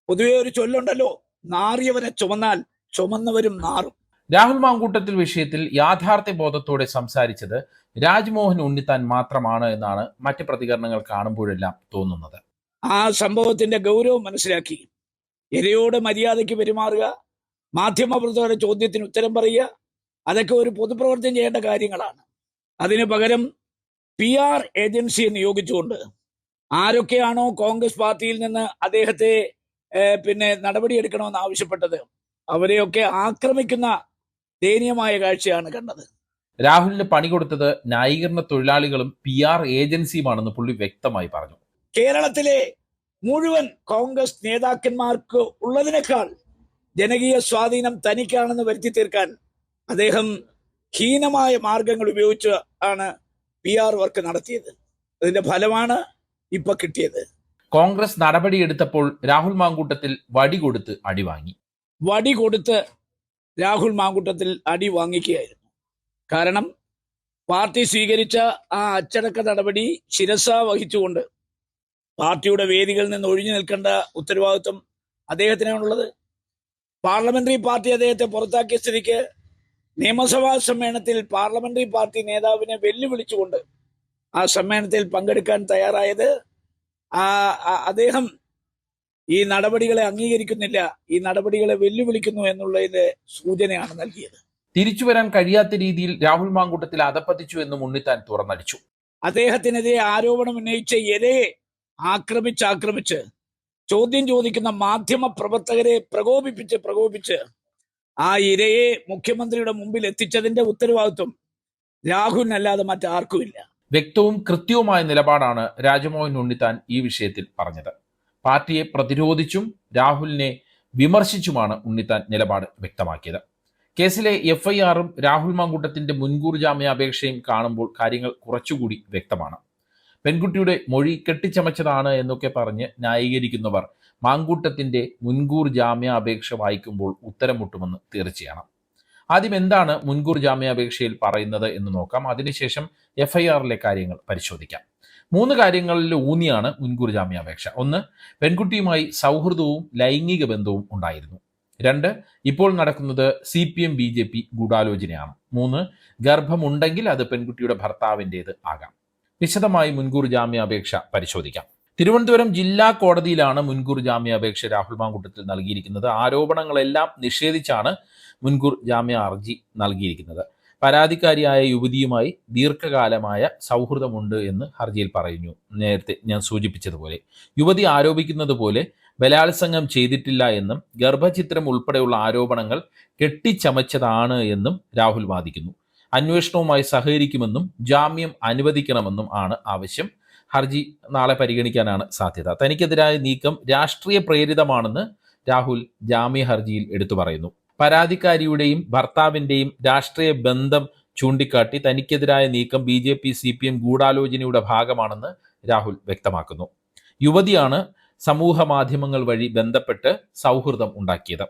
പൊതുവെ ഒരു ചൊല്ലുണ്ടല്ലോ, നാറിയവനെ ചുമന്നാൽ ചുമന്നവരും നാറും. രാഹുൽ മാങ്കൂട്ടത്തിൽ വിഷയത്തിൽ യാഥാർത്ഥ്യ ബോധത്തോടെ സംസാരിച്ചത് രാജ്മോഹൻ ഉണ്ണിത്താൻ മാത്രമാണ് എന്നാണ് മറ്റ് പ്രതികരണങ്ങൾ കാണുമ്പോഴെല്ലാം തോന്നുന്നത്. ആ സംഭവത്തിന്റെ ഗൗരവം മനസ്സിലാക്കി ഇരയോട് മര്യാദയ്ക്ക് പെരുമാറുക, മാധ്യമപ്രവർത്തകരുടെ ചോദ്യത്തിന് ഉത്തരം പറയുക, അതൊക്കെ ഒരു പൊതുപ്രവർത്തനം ചെയ്യേണ്ട കാര്യങ്ങളാണ്. അതിന് പകരം PR ഏജൻസിയെ നിയോഗിച്ചുകൊണ്ട് ആരൊക്കെയാണോ കോൺഗ്രസ് പാർട്ടിയിൽ നിന്ന് അദ്ദേഹത്തെ നടപടിയെടുക്കണമെന്ന് ആവശ്യപ്പെട്ടത് അവരെയൊക്കെ ആക്രമിക്കുന്ന ദയനീയമായ കാഴ്ചയാണ് കണ്ടത്. രാഹുലിന് പണി കൊടുത്തത് ന്യായീകരണ തൊഴിലാളികളും PR ഏജൻസിയുമാണെന്ന് പുള്ളി വ്യക്തമായി പറഞ്ഞു. കേരളത്തിലെ മുഴുവൻ കോൺഗ്രസ് നേതാക്കന്മാർക്ക് ഉള്ളതിനേക്കാൾ ജനകീയ സ്വാധീനം തനിക്കാണെന്ന് വരുത്തി തീർക്കാൻ അദ്ദേഹം ഹീനമായ മാർഗങ്ങൾ ഉപയോഗിച്ച് ആണ് PR വർക്ക് നടത്തിയത്. അതിന്റെ ഫലമാണ് ഇപ്പൊ കിട്ടിയത്. കോൺഗ്രസ് നടപടിയെടുത്തപ്പോൾ രാഹുൽ മാങ്കൂട്ടത്തിൽ വടി കൊടുത്ത് അടി വാങ്ങി. വടി കൊടുത്ത് രാഹുൽ മാങ്കൂട്ടത്തിൽ അടി വാങ്ങിക്കുകയായിരുന്നു. കാരണം പാർട്ടി സ്വീകരിച്ച ആ അച്ചടക്ക നടപടി ശിരസ വഹിച്ചുകൊണ്ട് പാർട്ടിയുടെ വേദികളിൽ നിന്ന് ഒഴിഞ്ഞു നിൽക്കേണ്ട ഉത്തരവാദിത്വം അദ്ദേഹത്തിനാണുള്ളത്. പാർലമെന്ററി പാർട്ടി അദ്ദേഹത്തെ പുറത്താക്കിയ സ്ഥിതിക്ക് നിയമസഭാ സമ്മേളനത്തിൽ പാർലമെന്ററി പാർട്ടി നേതാവിനെ വെല്ലുവിളിച്ചുകൊണ്ട് ആ സമ്മേളനത്തിൽ പങ്കെടുക്കാൻ തയ്യാറായത് അദ്ദേഹം ഈ നടപടികളെ അംഗീകരിക്കുന്നില്ല, ഈ നടപടികളെ വെല്ലുവിളിക്കുന്നു എന്നുള്ളതിന്റെ സൂചനയാണ് നൽകിയത്. തിരിച്ചു വരാൻ കഴിയാത്ത രീതിയിൽ രാഹുൽ മാങ്കൂട്ടത്തിൽ അധപ്പതിച്ചു എന്നും ഉണ്ണിത്താൻ തുറന്നടിച്ചു. അദ്ദേഹത്തിനെതിരെ ആരോപണം ഉന്നയിച്ച ഇരയെ ആക്രമിച്ച് ചോദ്യം ചോദിക്കുന്ന മാധ്യമ പ്രവർത്തകരെ പ്രകോപിപ്പിച്ച് ആ ഇരയെ മുഖ്യമന്ത്രിയുടെ മുമ്പിൽ എത്തിച്ചതിന്റെ ഉത്തരവാദിത്വം രാഹുലിനല്ലാതെ മറ്റാർക്കുമില്ല. വ്യക്തവും കൃത്യവുമായ നിലപാടാണ് രാജ്മോഹൻ ഉണ്ണിത്താൻ ഈ വിഷയത്തിൽ പറഞ്ഞത്. പാർട്ടിയെ പ്രതിരോധിച്ചും രാഹുലിനെ വിമർശിച്ചുമാണ് ഉണ്ണിത്താൻ നിലപാട് വ്യക്തമാക്കിയത്. കേസിലെ FIR-ഉം രാഹുൽ മാങ്കൂട്ടത്തിന്റെ മുൻകൂർ ജാമ്യാപേക്ഷയും കാണുമ്പോൾ കാര്യങ്ങൾ കുറച്ചുകൂടി വ്യക്തമാണ്. പെൺകുട്ടിയുടെ മൊഴി കെട്ടിച്ചമച്ചതാണ് എന്നൊക്കെ പറഞ്ഞ് ന്യായീകരിക്കുന്നവർ മാങ്കൂട്ടത്തിന്റെ മുൻകൂർ ജാമ്യാപേക്ഷ വായിക്കുമ്പോൾ ഉത്തരം മുട്ടുമെന്ന് തീർച്ചയാണ്. ആദ്യം എന്താണ് മുൻകൂർ ജാമ്യാപേക്ഷയിൽ പറയുന്നത് എന്ന് നോക്കാം. അതിനുശേഷം FIR-ലെ കാര്യങ്ങൾ പരിശോധിക്കാം. 3 കാര്യങ്ങളിൽ ഊന്നിയാണ് മുൻകൂർ ജാമ്യാപേക്ഷ. 1, പെൺകുട്ടിയുമായി സൗഹൃദവും ലൈംഗിക ബന്ധവും ഉണ്ടായിരുന്നു. 2, ഇപ്പോൾ നടക്കുന്നത് CPM BJP ഗൂഢാലോചനയാണ്. 3, ഗർഭമുണ്ടെങ്കിൽ അത് പെൺകുട്ടിയുടെ ഭർത്താവിൻ്റേത് ആകാം. വിശദമായി മുൻകൂർ ജാമ്യാപേക്ഷ പരിശോധിക്കാം. തിരുവനന്തപുരം ജില്ലാ കോടതിയിലാണ് മുൻകൂർ ജാമ്യാപേക്ഷ രാഹുൽ മാങ്കൂട്ടത്തിൽ നൽകിയിരിക്കുന്നത്. ആരോപണങ്ങളെല്ലാം നിഷേധിച്ചാണ് മുൻകൂർ ജാമ്യ ഹർജി നൽകിയിരിക്കുന്നത്. പരാതിക്കാരിയായ യുവതിയുമായി ദീർഘകാലമായ സൗഹൃദമുണ്ട് എന്ന് ഹർജിയിൽ പറയുന്നു. നേരത്തെ ഞാൻ സൂചിപ്പിച്ചതുപോലെ യുവതി ആരോപിക്കുന്നത് പോലെ ബലാത്സംഗം ചെയ്തിട്ടില്ല എന്നും ഗർഭചിത്രം ഉൾപ്പെടെയുള്ള ആരോപണങ്ങൾ കെട്ടിച്ചമച്ചതാണ് എന്നും രാഹുൽ വാദിക്കുന്നു. അന്വേഷണവുമായി സഹകരിക്കുമെന്നും ജാമ്യം അനുവദിക്കണമെന്നും ആണ് ആവശ്യം. ഹർജി നാളെ പരിഗണിക്കാനാണ് സാധ്യത. തനിക്കെതിരായ നീക്കം രാഷ്ട്രീയ പ്രേരിതമാണെന്ന് രാഹുൽ ജാമ്യ ഹർജിയിൽ എടുത്തു പറയുന്നു. പരാതിക്കാരിയുടെയും ഭർത്താവിൻ്റെയും രാഷ്ട്രീയ ബന്ധം ചൂണ്ടിക്കാട്ടി തനിക്കെതിരായ നീക്കം BJP CPM ഗൂഢാലോചനയുടെ ഭാഗമാണെന്ന് രാഹുൽ വ്യക്തമാക്കുന്നു. യുവതിയാണ് സമൂഹ മാധ്യമങ്ങൾ വഴി ബന്ധപ്പെട്ട് സൗഹൃദം ഉണ്ടാക്കിയത്.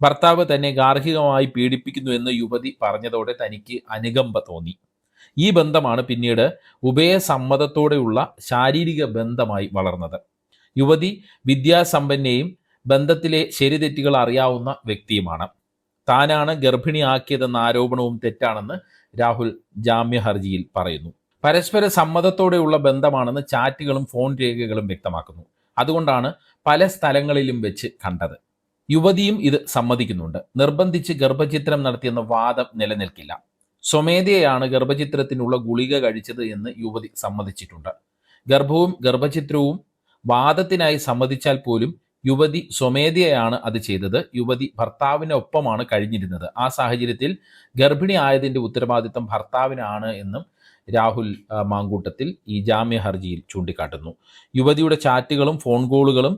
ഭർത്താവ് തന്നെ ഗാർഹികമായി പീഡിപ്പിക്കുന്നു എന്ന് യുവതി പറഞ്ഞതോടെ തനിക്ക് അനുകമ്പ തോന്നി. ഈ ബന്ധമാണ് പിന്നീട് ഉഭയസമ്മതത്തോടെയുള്ള ശാരീരിക ബന്ധമായി വളർന്നത്. യുവതി വിദ്യാസമ്പന്നയും ബന്ധത്തിലെ ശരിതെറ്റുകൾ അറിയാവുന്ന വ്യക്തിയുമാണ്. താനാണ് ഗർഭിണിയാക്കിയതെന്ന ആരോപണവും തെറ്റാണെന്ന് രാഹുൽ ജാമ്യ ഹർജിയിൽ പറയുന്നു. പരസ്പര സമ്മതത്തോടെയുള്ള ബന്ധമാണെന്ന് ചാറ്റുകളും ഫോൺ രേഖകളും വ്യക്തമാക്കുന്നു. അതുകൊണ്ടാണ് പല സ്ഥലങ്ങളിലും വെച്ച് കണ്ടത്. യുവതിയും ഇത് സമ്മതിക്കുന്നുണ്ട്. നിർബന്ധിച്ച് ഗർഭചിത്രം നടത്തിയെന്ന വാദം നിലനിൽക്കില്ല. സ്വമേധയാണ് ഗർഭചിത്രത്തിനുള്ള ഗുളിക കഴിച്ചത് എന്ന് യുവതി സമ്മതിച്ചിട്ടുണ്ട്. ഗർഭവും ഗർഭചിത്രവും വാദത്തിനായി സമ്മതിച്ചാൽ പോലും യുവതി സ്വമേധയാണ് അത് ചെയ്തത്. യുവതി ഭർത്താവിനൊപ്പമാണ് കഴിഞ്ഞിരുന്നത്. ആ സാഹചര്യത്തിൽ ഗർഭിണി ആയതിൻ്റെ ഉത്തരവാദിത്തം ഭർത്താവിനാണ് എന്നും രാഹുൽ മാങ്കൂട്ടത്തിൽ ഈ ജാമ്യ ഹർജിയിൽ ചൂണ്ടിക്കാട്ടുന്നു. യുവതിയുടെ ചാറ്റുകളും ഫോൺ കോളുകളും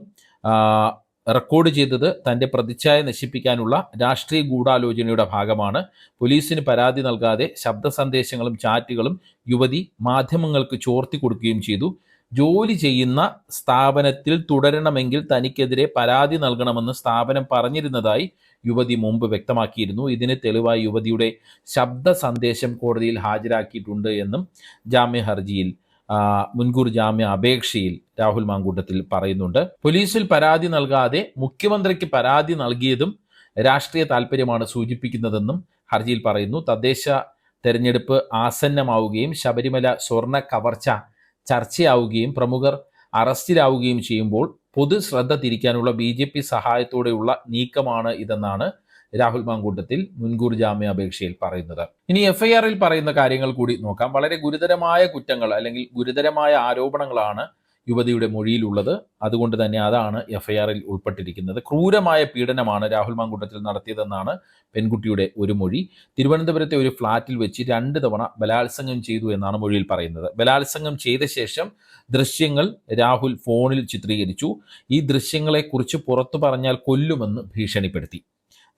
റെക്കോർഡ് ചെയ്തത് തൻ്റെ പ്രതിച്ഛായ നശിപ്പിക്കാനുള്ള രാഷ്ട്രീയ ഗൂഢാലോചനയുടെ ഭാഗമാണ്. പോലീസിന് പരാതി നൽകാതെ ശബ്ദ സന്ദേശങ്ങളും ചാറ്റുകളും യുവതി മാധ്യമങ്ങൾക്ക് ചോർത്തി കൊടുക്കുകയും ചെയ്തു. ജോലി ചെയ്യുന്ന സ്ഥാപനത്തിൽ തുടരണമെങ്കിൽ തനിക്കെതിരെ പരാതി നൽകണമെന്ന് സ്ഥാപനം പറഞ്ഞിരുന്നതായി യുവതി മുമ്പ് വ്യക്തമാക്കിയിരുന്നു. ഇതിന് തെളിവായി യുവതിയുടെ ശബ്ദ സന്ദേശം കോടതിയിൽ ഹാജരാക്കിയിട്ടുണ്ട് എന്നും ജാമ്യ ഹർജിയിൽ മുൻകൂർ ജാമ്യ അപേക്ഷയിൽ രാഹുൽ മാങ്കൂട്ടത്തിൽ പറയുന്നുണ്ട്. പോലീസിൽ പരാതി നൽകാതെ മുഖ്യമന്ത്രിക്ക് പരാതി നൽകിയതും രാഷ്ട്രീയ താല്പര്യമാണ് സൂചിപ്പിക്കുന്നതെന്നും ഹർജിയിൽ പറയുന്നു. തദ്ദേശ തെരഞ്ഞെടുപ്പ് ആസന്നമാവുകയും ശബരിമല സ്വർണ്ണ കവർച്ച ചർച്ചയാവുകയും പ്രമുഖർ അറസ്റ്റിലാവുകയും ചെയ്യുമ്പോൾ പൊതുശ്രദ്ധ തിരിക്കാനുള്ള BJP സഹായത്തോടെയുള്ള നീക്കമാണ് ഇതെന്നാണ് രാഹുൽ മാങ്കൂട്ടത്തിൽ മുൻകൂർ ജാമ്യാപേക്ഷയിൽ പറയുന്നത്. ഇനി FIRൽ പറയുന്ന കാര്യങ്ങൾ കൂടി നോക്കാം. വളരെ ഗുരുതരമായ കുറ്റങ്ങൾ അല്ലെങ്കിൽ ഗുരുതരമായ ആരോപണങ്ങളാണ് യുവതിയുടെ മൊഴിയിലുള്ളത്. അതുകൊണ്ട് തന്നെ അതാണ് FIRൽ ഉൾപ്പെട്ടിരിക്കുന്നത്. ക്രൂരമായ പീഡനമാണ് രാഹുൽ മാങ്കൂട്ടത്തിൽ നടത്തിയതെന്നാണ് പെൺകുട്ടിയുടെ ഒരു മൊഴി. തിരുവനന്തപുരത്തെ ഒരു ഫ്ളാറ്റിൽ വെച്ച് 2 തവണ ബലാത്സംഗം ചെയ്തു എന്നാണ് മൊഴിയിൽ പറയുന്നത്. ബലാത്സംഗം ചെയ്ത ശേഷം ദൃശ്യങ്ങൾ രാഹുൽ ഫോണിൽ ചിത്രീകരിച്ചു. ഈ ദൃശ്യങ്ങളെക്കുറിച്ച് പുറത്തു പറഞ്ഞാൽ കൊല്ലുമെന്ന് ഭീഷണിപ്പെടുത്തി.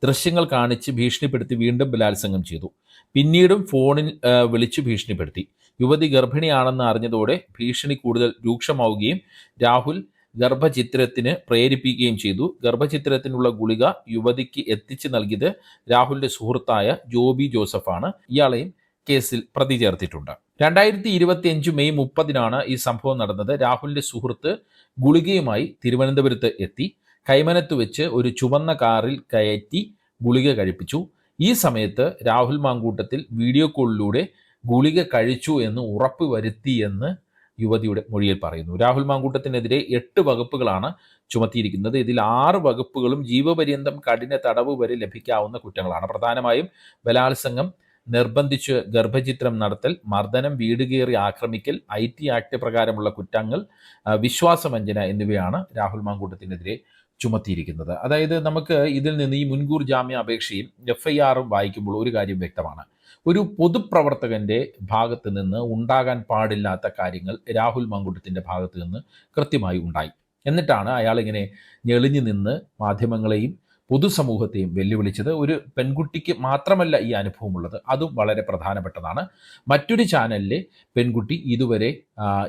ദൃശ്യങ്ങൾ കാണിച്ച് ഭീഷണിപ്പെടുത്തി വീണ്ടും ബലാത്സംഗം ചെയ്തു. പിന്നീടും ഫോണിൽ വിളിച്ചു ഭീഷണിപ്പെടുത്തി. യുവതി ഗർഭിണിയാണെന്ന് അറിഞ്ഞതോടെ ഭീഷണി കൂടുതൽ രൂക്ഷമാവുകയും രാഹുൽ ഗർഭചിത്രത്തിന് പ്രേരിപ്പിക്കുകയും ചെയ്തു. ഗർഭചിത്രത്തിനുള്ള ഗുളിക യുവതിക്ക് എത്തിച്ചു നൽകിയത് രാഹുലിന്റെ സുഹൃത്തായ ജോബി ജോസഫാണ്. ഇയാളെയും കേസിൽ പ്രതി ചേർത്തിട്ടുണ്ട്. 2025 മെയ് 30 ഈ സംഭവം നടന്നത്. രാഹുലിന്റെ സുഹൃത്ത് ഗുളികയുമായി തിരുവനന്തപുരത്ത് എത്തി. കൈമനത്ത് വെച്ച് ഒരു ചുവന്ന കാറിൽ കയറ്റി ഗുളിക കഴിപ്പിച്ചു. ഈ സമയത്ത് രാഹുൽ മാങ്കൂട്ടത്തിൽ വീഡിയോ കോളിലൂടെ ഗുളിക കഴിച്ചു എന്ന് ഉറപ്പ് വരുത്തിയെന്ന് യുവതിയുടെ മൊഴിയിൽ പറയുന്നു. രാഹുൽ മാങ്കൂട്ടത്തിനെതിരെ 8 വകുപ്പുകളാണ് ചുമത്തിയിരിക്കുന്നത്. ഇതിൽ 6 വകുപ്പുകളും ജീവപര്യന്തം കഠിന തടവ് വരെ ലഭിക്കാവുന്ന കുറ്റങ്ങളാണ്. പ്രധാനമായും ബലാത്സംഗം, നിർബന്ധിച്ച് ഗർഭചിത്രം നടത്തൽ, മർദ്ദനം, വീട് കയറി ആക്രമിക്കൽ, IT ആക്ട് പ്രകാരമുള്ള കുറ്റങ്ങൾ, വിശ്വാസവഞ്ചന എന്നിവയാണ് രാഹുൽ മാങ്കൂട്ടത്തിനെതിരെ ചുമത്തിയിരിക്കുന്നത്. അതായത് നമുക്ക് ഇതിൽ നിന്ന് ഈ മുൻകൂർ ജാമ്യ അപേക്ഷയും FIRും വായിക്കുമ്പോൾ ഒരു കാര്യം വ്യക്തമാണ്. ഒരു പൊതുപ്രവർത്തകന്റെ ഭാഗത്ത് നിന്ന് ഉണ്ടാകാൻ പാടില്ലാത്ത കാര്യങ്ങൾ രാഹുൽ മാങ്കൂട്ടത്തിന്റെ ഭാഗത്ത് നിന്ന് കൃത്യമായി ഉണ്ടായി. എന്നിട്ടാണ് അയാൾ ഇങ്ങനെ ഞെളിഞ്ഞു നിന്ന് മാധ്യമങ്ങളെയും പൊതുസമൂഹത്തെയും വെല്ലുവിളിച്ചത്. ഒരു പെൺകുട്ടിക്ക് മാത്രമല്ല ഈ അനുഭവമുള്ളത്, അതും വളരെ പ്രധാനപ്പെട്ടതാണ്. മറ്റൊരു ചാനലിലെ പെൺകുട്ടി ഇതുവരെ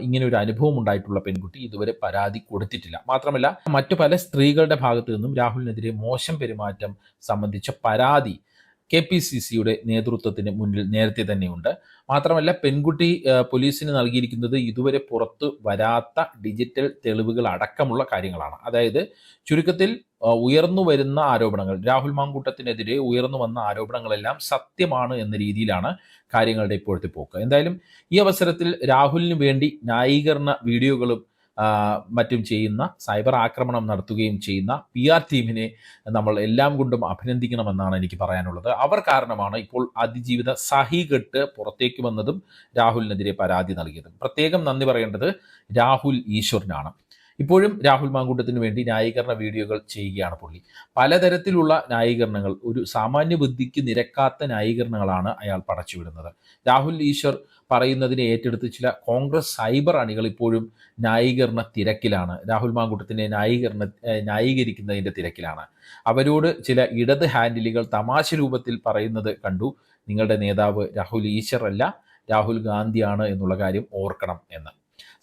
ഇങ്ങനെ ഒരു അനുഭവം ഉണ്ടായിട്ടുള്ള പെൺകുട്ടി ഇതുവരെ പരാതി കൊടുത്തിട്ടില്ല. മാത്രമല്ല മറ്റു പല സ്ത്രീകളുടെ ഭാഗത്തു നിന്നും രാഹുലിനെതിരെ മോശം പെരുമാറ്റം സംബന്ധിച്ച പരാതി KPCCയുടെ നേതൃത്വത്തിന് മുന്നിൽ നേരത്തെ തന്നെയുണ്ട്. മാത്രമല്ല പെൺകുട്ടി പോലീസിന് നൽകിയിരിക്കുന്നത് ഇതുവരെ പുറത്തു വരാത്ത ഡിജിറ്റൽ തെളിവുകൾ അടക്കമുള്ള കാര്യങ്ങളാണ്. അതായത് ചുരുക്കത്തിൽ ഉയർന്നു വരുന്ന ആരോപണങ്ങൾ, രാഹുൽ മാങ്കൂട്ടത്തിനെതിരെ ഉയർന്നു വന്ന ആരോപണങ്ങളെല്ലാം സത്യമാണ് എന്ന രീതിയിലാണ് കാര്യങ്ങളുടെ ഇപ്പോഴത്തെ പോക്ക്. എന്തായാലും ഈ അവസരത്തിൽ രാഹുലിന് വേണ്ടി ന്യായീകരണ വീഡിയോകളും മറ്റും ചെയ്യുന്ന, സൈബർ ആക്രമണം നടത്തുകയും ചെയ്യുന്ന PR ടീമിനെ നമ്മൾ എല്ലാം കൊണ്ടും അഭിനന്ദിക്കണമെന്നാണ് എനിക്ക് പറയാനുള്ളത്. അവർ കാരണമാണ് ഇപ്പോൾ അതിജീവിത സഹികെട്ട് പുറത്തേക്ക് വന്നതും രാഹുലിനെതിരെ പരാതി നൽകിയതും. പ്രത്യേകം നന്ദി പറയേണ്ടത് രാഹുൽ ഈശ്വറിനാണ്. ഇപ്പോഴും രാഹുൽ മാങ്കൂട്ടത്തിന് വേണ്ടി ന്യായീകരണ വീഡിയോകൾ ചെയ്യുകയാണ് പുള്ളി. പലതരത്തിലുള്ള ന്യായീകരണങ്ങൾ, ഒരു സാമാന്യ ബുദ്ധിക്ക് നിരക്കാത്ത ന്യായീകരണങ്ങളാണ് അയാൾ പടച്ചുവിടുന്നത്. രാഹുൽ ഈശ്വർ പറയുന്നതിനെ ഏറ്റെടുത്ത് ചില കോൺഗ്രസ് സൈബർ അണികൾ ഇപ്പോഴും ന്യായീകരണ തിരക്കിലാണ്. രാഹുൽ മാങ്കൂട്ടത്തിനെ ന്യായീകരിക്കുന്നതിൻ്റെ തിരക്കിലാണ്. അവരോട് ചില ഇടത് ഹാൻഡിലുകൾ തമാശ രൂപത്തിൽ പറയുന്നത് കണ്ടു, നിങ്ങളുടെ നേതാവ് രാഹുൽ ഈശ്വർ അല്ല, രാഹുൽ ഗാന്ധിയാണ് എന്നുള്ള കാര്യം ഓർക്കണം എന്ന്.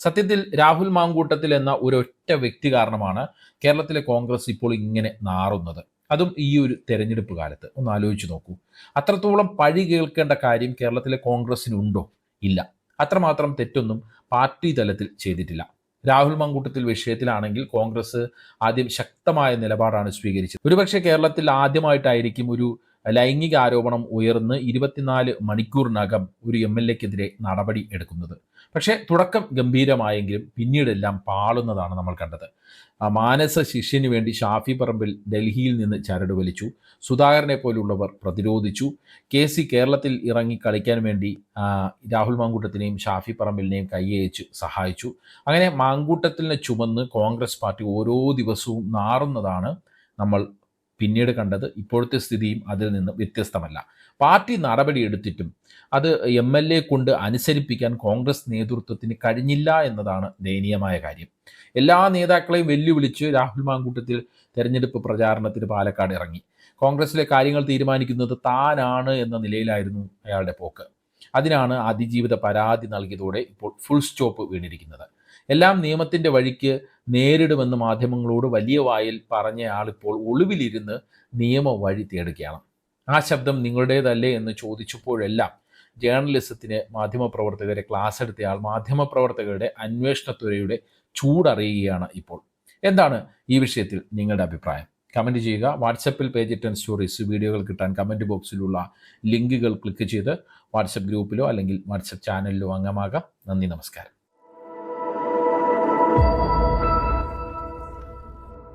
സത്യത്തിൽ രാഹുൽ മാങ്കൂട്ടത്തിൽ എന്ന ഒരൊറ്റ വ്യക്തി കാരണമാണ് കേരളത്തിലെ കോൺഗ്രസ് ഇപ്പോൾ ഇങ്ങനെ നാറുന്നത്. അതും ഈ ഒരു തെരഞ്ഞെടുപ്പ് കാലത്ത്. ഒന്ന് ആലോചിച്ച് നോക്കൂ. അത്രത്തോളം പഴി കേൾക്കേണ്ട കാര്യം കേരളത്തിലെ കോൺഗ്രസിനുണ്ടോ? ഇല്ല. അത്രമാത്രം തെറ്റൊന്നും പാർട്ടി തലത്തിൽ ചെയ്തിട്ടില്ല. രാഹുൽ മാങ്കൂട്ടത്തിൽ വിഷയത്തിലാണെങ്കിൽ കോൺഗ്രസ് ആദ്യം ശക്തമായ നിലപാടാണ് സ്വീകരിച്ചത്. ഒരുപക്ഷെ കേരളത്തിൽ ആദ്യമായിട്ടായിരിക്കും ഒരു ലൈംഗിക ആരോപണം ഉയർന്ന് 24 മണിക്കൂറിനകം ഒരു MLAക്കെതിരെ നടപടി എടുക്കുന്നത്. പക്ഷേ തുടക്കം ഗംഭീരമായെങ്കിലും പിന്നീടെല്ലാം പാളുന്നതാണ് നമ്മൾ കണ്ടത്. മാനസ ശിഷ്യന് വേണ്ടി ഷാഫി പറമ്പിൽ ഡൽഹിയിൽ നിന്ന് ചരട് വലിച്ചു. സുധാകരനെ പോലുള്ളവർ പ്രതിരോധിച്ചു. KC കേരളത്തിൽ ഇറങ്ങി കളിക്കാൻ വേണ്ടി രാഹുൽ മാങ്കൂട്ടത്തിനെയും ഷാഫി പറമ്പിലിനെയും കൈയയച്ച് സഹായിച്ചു. അങ്ങനെ മാങ്കൂട്ടത്തിനെ ചുമന്ന് കോൺഗ്രസ് പാർട്ടി ഓരോ ദിവസവും നാറുന്നതാണ് നമ്മൾ പിന്നീട് കണ്ടത്. ഇപ്പോഴത്തെ സ്ഥിതിയും അതിൽ നിന്ന് വ്യത്യസ്തമല്ല. പാർട്ടി നടപടിയെടുത്തിട്ടും അത് MLA കൊണ്ട് അനുസരിപ്പിക്കാൻ കോൺഗ്രസ് നേതൃത്വത്തിന് കഴിഞ്ഞില്ല എന്നതാണ് ദയനീയമായ കാര്യം. എല്ലാ നേതാക്കളെയും വെല്ലുവിളിച്ച് രാഹുൽ മാങ്കൂട്ടത്തിൽ തെരഞ്ഞെടുപ്പ് പ്രചാരണത്തിന് പാലക്കാട് ഇറങ്ങി. കോൺഗ്രസിലെ കാര്യങ്ങൾ തീരുമാനിക്കുന്നത് താനാണ് എന്ന നിലയിലായിരുന്നു അയാളുടെ പോക്ക്. അതിനാണ് അതിജീവിത പരാതി നൽകിയതോടെ ഇപ്പോൾ ഫുൾ സ്റ്റോപ്പ് വീണിരിക്കുന്നത്. എല്ലാം നിയമത്തിൻ്റെ വഴിക്ക് നേരിടുമെന്ന് മാധ്യമങ്ങളോട് വലിയ വായിൽ പറഞ്ഞ ആളിപ്പോൾ ഒളിവിലിരുന്ന് നിയമ വഴി തേടുകയാണ്. ആ ശബ്ദം നിങ്ങളുടേതല്ലേ എന്ന് ചോദിച്ചപ്പോഴെല്ലാം ജേർണലിസത്തിന് മാധ്യമപ്രവർത്തകരെ ക്ലാസ് എടുത്തയാൾ മാധ്യമപ്രവർത്തകരുടെ അന്വേഷണത്വരയുടെ ചൂടറിയുകയാണ് ഇപ്പോൾ. എന്താണ് ഈ വിഷയത്തിൽ നിങ്ങളുടെ അഭിപ്രായം? കമൻറ്റ് ചെയ്യുക. വാട്സപ്പിൽ പേജ് 10 സ്റ്റോറീസ് വീഡിയോകൾ കിട്ടാൻ കമൻറ്റ് ബോക്സിലുള്ള ലിങ്കുകൾ ക്ലിക്ക് ചെയ്ത് വാട്സപ്പ് ഗ്രൂപ്പിലോ അല്ലെങ്കിൽ വാട്സപ്പ് ചാനലിലോ അംഗമാകാം. നന്ദി, നമസ്കാരം.